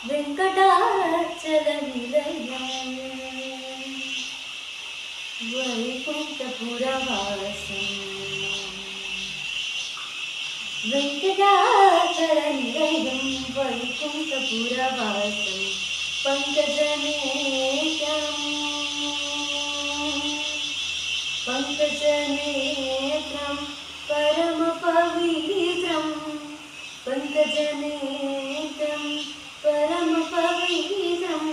వెంకటాచలనిలయం వైకుంఠపురవాసం వెంకటాచలనిలయం వైకుంఠపురవాసం పంకజనేత్రం పరమపవిత్రం పంకజనేత్రం పరమపవిత్రం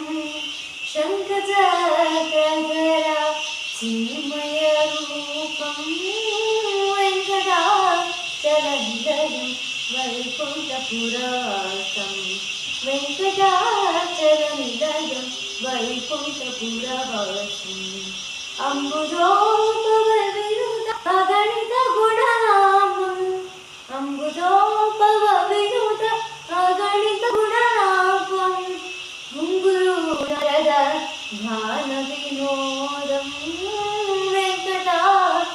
శంఖచక్రధర చిన్మయరూపం వెంకటాచలనిలయం వైకుంఠపురవాసం వెంకటాచలనిలయం వైకుంఠపురవాసం అంబుజోపవినుత అగణిత గుణామం అంబుజోపవినుత అగణిత గుణామం ముంగురురద ధ్యాన వినోదం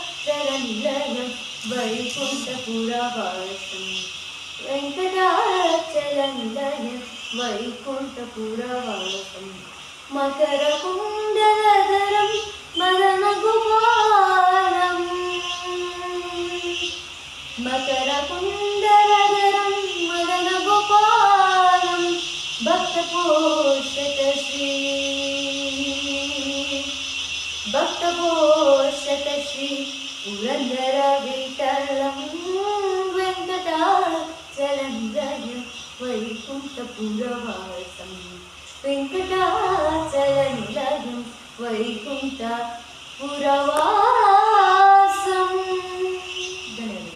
వెంకటాచలనిలయం వైకుంఠపురవాసం వెంకటాచలనిలయం వైకుంఠపురవాసం మకర కుండలధరం మదన గోపాలం మకర కుండలధరం మదన గోపాలం భక్తపోషక శ్రీ పురందర విఠలం వెంకటాచలనిలయం వైకుంఠపురవాసం వెంకటాచలనిలయం వైకుంఠపురవాసం